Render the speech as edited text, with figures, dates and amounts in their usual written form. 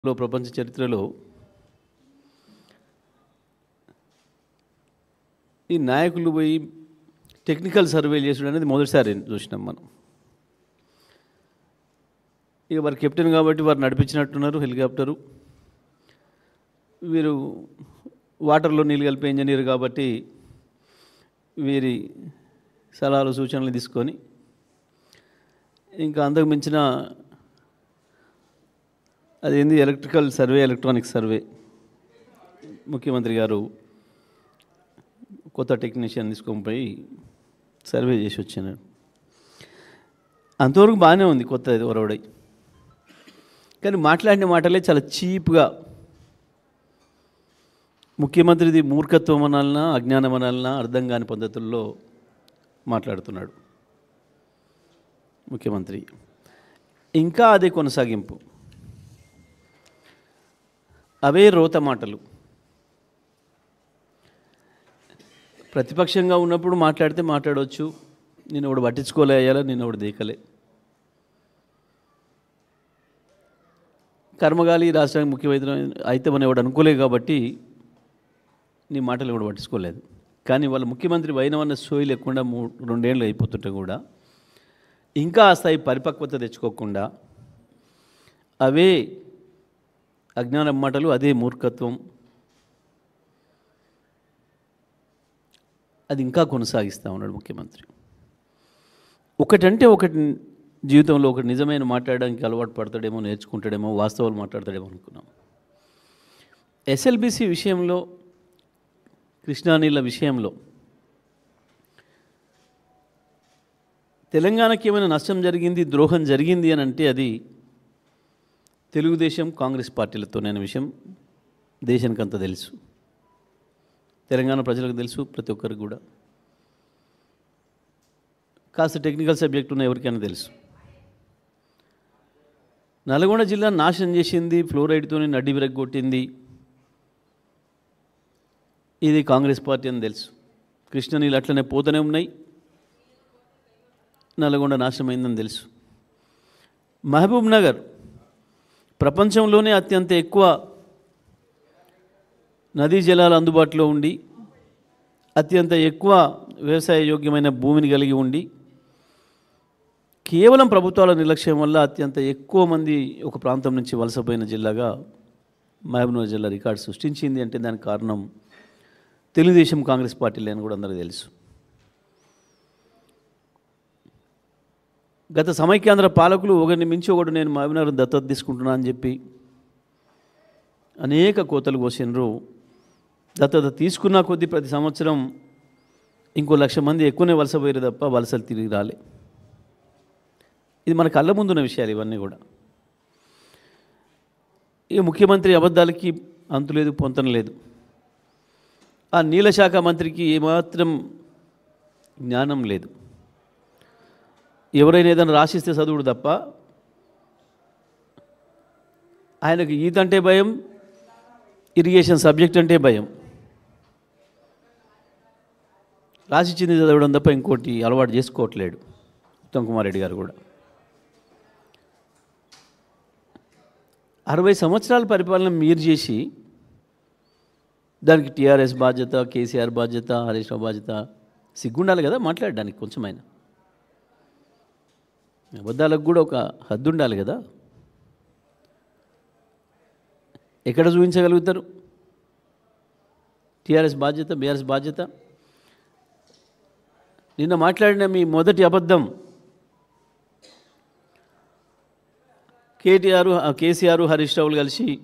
ప్రపంచ చరిత్రలో ఈ నాయకులు పోయి టెక్నికల్ సర్వేలు చేసుడు అనేది మొదటిసారి చూసినాం మనం. ఇక వారు కెప్టెన్ కాబట్టి వారు నడిపించినట్టున్నారు హెలికాప్టరు. వీరు వాటర్లో నీళ్ళు కలిపే ఇంజనీర్ కాబట్టి వీరి సలహాలు సూచనలు తీసుకొని ఇంకా అంతకు మించిన అదేంది ఎలక్ట్రికల్ సర్వే, ఎలక్ట్రానిక్ సర్వే ముఖ్యమంత్రి గారు కొత్త టెక్నీషియన్ తీసుకొని పోయి సర్వే చేసి వచ్చినాడు. అంతవరకు బాగానే ఉంది కొత్త ఒరవడై. కానీ మాట్లాడిన మాటలే చాలా చీప్గా, ముఖ్యమంత్రిది మూర్ఖత్వం అనాలన్నా అజ్ఞానం అనాలన్నా అర్థం కాని పద్ధతుల్లో మాట్లాడుతున్నాడు ముఖ్యమంత్రి. ఇంకా అదే కొనసాగింపు, అవే రోత మాటలు. ప్రతిపక్షంగా ఉన్నప్పుడు మాట్లాడితే మాట్లాడవచ్చు, నేను ఒకడు పట్టించుకోలే అయ్యాలా, నేను ఒకడు దేకలే. కర్మగాలి రాష్ట్రానికి ముఖ్యమంత్రి అయితే మనం ఎవడు అనుకోలేదు కాబట్టి నీ మాటలు ఎవడు పట్టించుకోలేదు. కానీ వాళ్ళ ముఖ్యమంత్రి అయినవన్న సోయి లేకుండా 2 ఏళ్ళు అయిపోతుంటే కూడా ఇంకా ఆ స్థాయి పరిపక్వత తెచ్చుకోకుండా అవే అజ్ఞానం మాటలు, అదే మూర్ఖత్వం, అది ఇంకా కొనసాగిస్తూ ఉన్నాడు ముఖ్యమంత్రి. ఒకటంటే ఒకటి జీవితంలో ఒకటి నిజమైన మాట్లాడడానికి అలవాటు పడతాడేమో, నేర్చుకుంటాడేమో, వాస్తవాలు మాట్లాడతాడేమో అనుకున్నాం. ఎస్ఎల్బిసి విషయంలో, కృష్ణానీళ్ళ విషయంలో తెలంగాణకి ఏమైనా నష్టం జరిగింది, ద్రోహం జరిగింది అని అంటే అది తెలుగుదేశం కాంగ్రెస్ పార్టీలతోనే విషయం దేశానికి అంతా తెలుసు, తెలంగాణ ప్రజలకు తెలుసు, ప్రతి ఒక్కరికి కూడా. కాస్త టెక్నికల్ సబ్జెక్ట్ ఉన్న ఎవరికైనా తెలుసు. నల్గొండ జిల్లా నాశనం చేసింది, ఫ్లోరైడ్తో నడ్డి విరగొట్టింది, ఇది కాంగ్రెస్ పార్టీ అని తెలుసు. కృష్ణనీళ్ళు అట్లనే పోతూనే ఉన్నాయి, నల్గొండ నాశనమైందని తెలుసు. మహబూబ్ నగర్ ప్రపంచంలోనే అత్యంత ఎక్కువ నదీ జలాలు అందుబాటులో ఉండి, అత్యంత ఎక్కువ వ్యవసాయ యోగ్యమైన భూమిని కలిగి ఉండి, కేవలం ప్రభుత్వాల నిర్లక్ష్యం వల్ల అత్యంత ఎక్కువ మంది ఒక ప్రాంతం నుంచి వలసపోయిన జిల్లాగా మహబూబ్నగర్ జిల్లా రికార్డు సృష్టించింది. అంటే దానికి కారణం తెలుగుదేశం కాంగ్రెస్ పార్టీలే అని కూడా అందరికీ తెలుసు. గత సమైక్యాంధ్ర పాలకులు ఒకరిని మించి ఒకడు నేను మహబూబ్నగర్ దత్తత తీసుకుంటున్నా అని చెప్పి అనేక కోతలు కోసినరు. దత్తత తీసుకున్న కొద్దీ ప్రతి సంవత్సరం ఇంకో 1,00,000 మంది ఎక్కువనే వలసపోయారు తప్ప వలసలు తిరిగి రాలే. ఇది మన కళ్ళ ముందున్న విషయాలు ఇవన్నీ కూడా. ఈ ముఖ్యమంత్రి అబద్ధాలకి అంతు లేదు, పొంతన లేదు. ఆ నీళ్ళ శాఖ మంత్రికి ఏమాత్రం జ్ఞానం లేదు. ఎవరైనా ఏదైనా రాసిస్తే చదువుడు తప్ప ఆయనకు ఈత అంటే భయం, ఇరిగేషన్ సబ్జెక్ట్ అంటే భయం. రాసిచ్చింది చదవడం తప్ప ఇంకోటి అలవాటు చేసుకోవట్లేడు ఉత్తమ్ కుమార్ రెడ్డి గారు కూడా. 60 సంవత్సరాల పరిపాలన మీరు చేసి దానికి టీఆర్ఎస్ బాధ్యత, కేసీఆర్ బాధ్యత, హరీష్ రావు బాధ్యత. సిగ్గుండాలి కదా మాట్లాడడానికి కొంచెమైనా. అబద్ధాలకు కూడా ఒక హద్దు ఉండాలి కదా. ఎక్కడ చూపించగలుగుతారు టీఆర్ఎస్ బాధ్యత, బీఆర్ఎస్ బాధ్యత? నిన్న మాట్లాడిన మీ మొదటి అబద్ధం కేసీఆర్, హరీష్ రావులు కలిసి